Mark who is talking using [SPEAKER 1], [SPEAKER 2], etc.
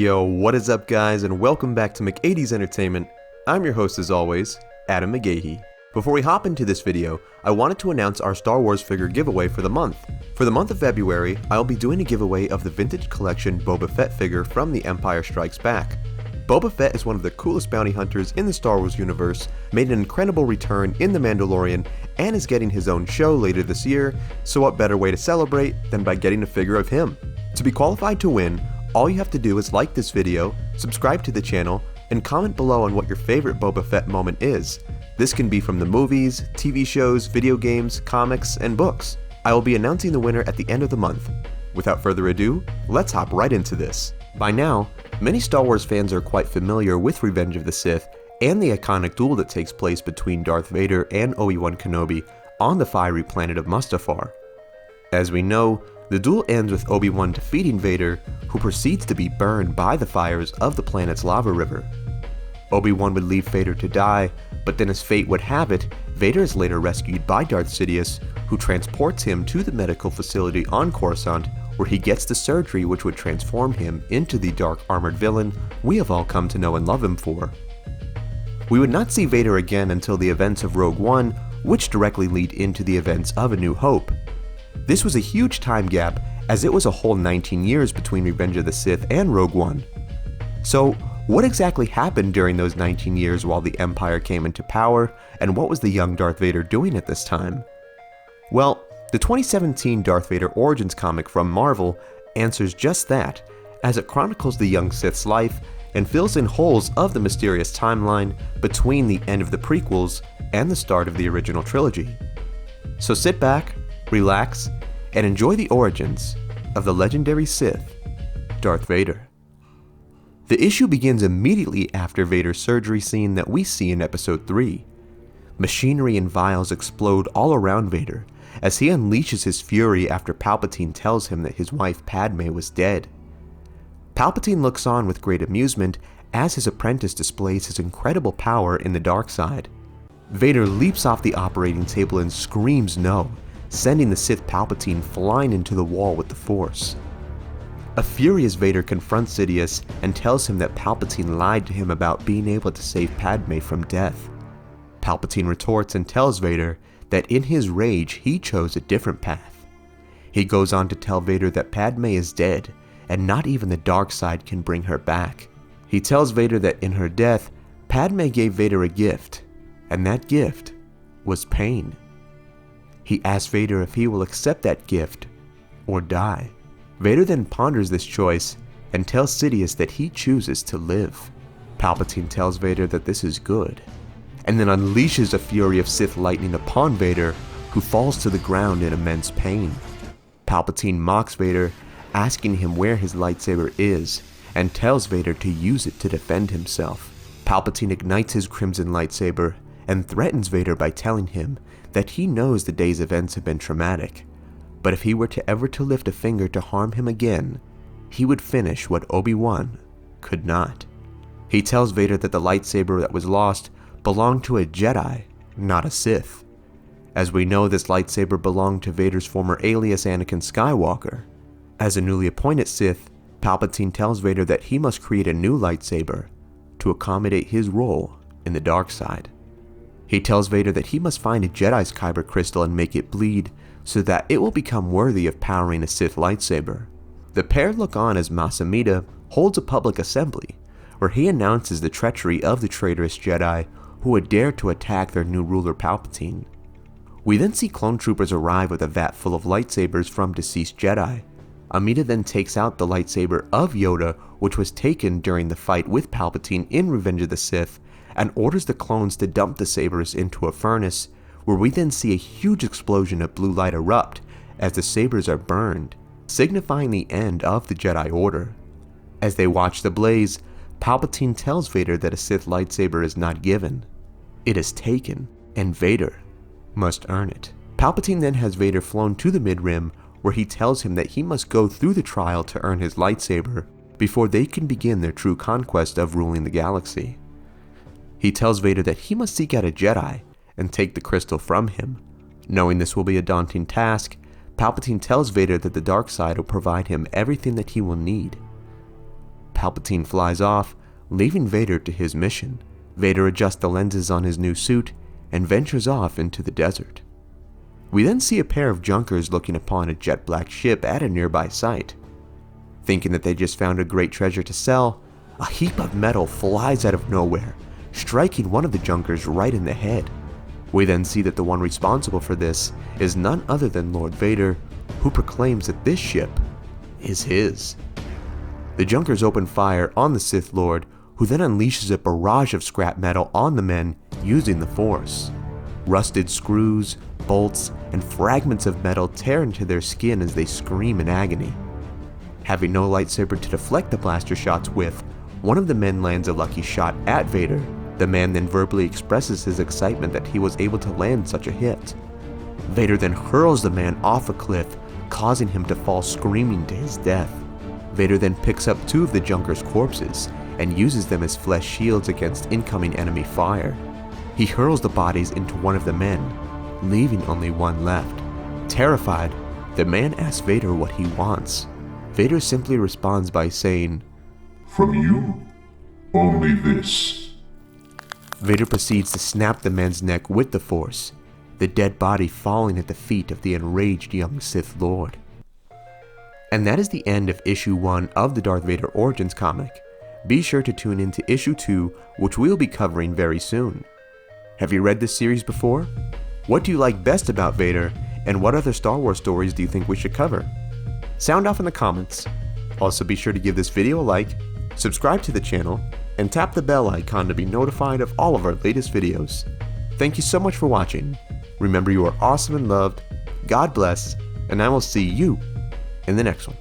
[SPEAKER 1] Yo, what is up guys, and welcome back to McAdee's Entertainment. I'm your host as always, Adam McGahee. Before we hop into this video, I wanted to announce our Star Wars figure giveaway for the month. For the month of February, I'll be doing a giveaway of the vintage collection Boba Fett figure from The Empire Strikes Back. Boba Fett is one of the coolest bounty hunters in the Star Wars universe, made an incredible return in The Mandalorian, and is getting his own show later this year, so what better way to celebrate than by getting a figure of him? To be qualified to win, all you have to do is like this video, subscribe to the channel, and comment below on what your favorite Boba Fett moment is. This can be from the movies, TV shows, video games, comics, and books. I will be announcing the winner at the end of the month. Without further ado, let's hop right into this. By now, many Star Wars fans are quite familiar with Revenge of the Sith and the iconic duel that takes place between Darth Vader and Obi-Wan Kenobi on the fiery planet of Mustafar. As we know, the duel ends with Obi-Wan defeating Vader, who proceeds to be burned by the fires of the planet's lava river. Obi-Wan would leave Vader to die, but then as fate would have it, Vader is later rescued by Darth Sidious, who transports him to the medical facility on Coruscant, where he gets the surgery which would transform him into the dark armored villain we have all come to know and love him for. We would not see Vader again until the events of Rogue One, which directly lead into the events of A New Hope. This was a huge time gap, as it was a whole 19 years between Revenge of the Sith and Rogue One. So, what exactly happened during those 19 years while the Empire came into power, and what was the young Darth Vader doing at this time? Well, the 2017 Darth Vader Origins comic from Marvel answers just that, as it chronicles the young Sith's life and fills in holes of the mysterious timeline between the end of the prequels and the start of the original trilogy. So sit back, relax, and enjoy the origins of the legendary Sith, Darth Vader. The issue begins immediately after Vader's surgery scene that we see in Episode 3. Machinery and vials explode all around Vader as he unleashes his fury after Palpatine tells him that his wife Padme was dead. Palpatine looks on with great amusement as his apprentice displays his incredible power in the dark side. Vader leaps off the operating table and screams no, sending the Sith Palpatine flying into the wall with the Force. A furious Vader confronts Sidious and tells him that Palpatine lied to him about being able to save Padme from death. Palpatine retorts and tells Vader that in his rage he chose a different path. He goes on to tell Vader that Padme is dead and not even the dark side can bring her back. He tells Vader that in her death, Padme gave Vader a gift, and that gift was pain. He asks Vader if he will accept that gift or die. Vader then ponders this choice and tells Sidious that he chooses to live. Palpatine tells Vader that this is good, and then unleashes a fury of Sith lightning upon Vader, who falls to the ground in immense pain. Palpatine mocks Vader, asking him where his lightsaber is, and tells Vader to use it to defend himself. Palpatine ignites his crimson lightsaber and threatens Vader by telling him that he knows the day's events have been traumatic, but if he were to ever to lift a finger to harm him again, he would finish what Obi-Wan could not. He tells Vader that the lightsaber that was lost belonged to a Jedi, not a Sith. As we know, this lightsaber belonged to Vader's former alias Anakin Skywalker. As a newly appointed Sith, Palpatine tells Vader that he must create a new lightsaber to accommodate his role in the dark side. He tells Vader that he must find a Jedi's kyber crystal and make it bleed so that it will become worthy of powering a Sith lightsaber. The pair look on as Masamida holds a public assembly where he announces the treachery of the traitorous Jedi who would dare to attack their new ruler Palpatine. We then see clone troopers arrive with a vat full of lightsabers from deceased Jedi. Amida then takes out the lightsaber of Yoda, which was taken during the fight with Palpatine in Revenge of the Sith, and orders the clones to dump the sabers into a furnace, where we then see a huge explosion of blue light erupt as the sabers are burned, signifying the end of the Jedi Order. As they watch the blaze, Palpatine tells Vader that a Sith lightsaber is not given. It is taken, and Vader must earn it. Palpatine then has Vader flown to the Mid-Rim, where he tells him that he must go through the trial to earn his lightsaber before they can begin their true conquest of ruling the galaxy. He tells Vader that he must seek out a Jedi and take the crystal from him. Knowing this will be a daunting task, Palpatine tells Vader that the dark side will provide him everything that he will need. Palpatine flies off, leaving Vader to his mission. Vader adjusts the lenses on his new suit and ventures off into the desert. We then see a pair of junkers looking upon a jet black ship at a nearby site. Thinking that they just found a great treasure to sell, a heap of metal flies out of nowhere, striking one of the junkers right in the head. We then see that the one responsible for this is none other than Lord Vader, who proclaims that this ship is his. The junkers open fire on the Sith Lord, who then unleashes a barrage of scrap metal on the men using the Force. Rusted screws, bolts, and fragments of metal tear into their skin as they scream in agony. Having no lightsaber to deflect the blaster shots with, one of the men lands a lucky shot at Vader. The man then verbally expresses his excitement that he was able to land such a hit. Vader then hurls the man off a cliff, causing him to fall screaming to his death. Vader then picks up two of the junkers' corpses and uses them as flesh shields against incoming enemy fire. He hurls the bodies into one of the men, leaving only one left. Terrified, the man asks Vader what he wants. Vader simply responds by saying,
[SPEAKER 2] "From you, only this."
[SPEAKER 1] Vader proceeds to snap the man's neck with the Force, the dead body falling at the feet of the enraged young Sith Lord. And that is the end of issue 1 of the Darth Vader Origins comic. Be sure to tune in to issue 2, which we'll be covering very soon. Have you read this series before? What do you like best about Vader, and what other Star Wars stories do you think we should cover? Sound off in the comments. Also be sure to give this video a like, subscribe to the channel, and tap the bell icon to be notified of all of our latest videos. Thank you so much for watching. Remember, you are awesome and loved, God bless, and I will see you in the next one.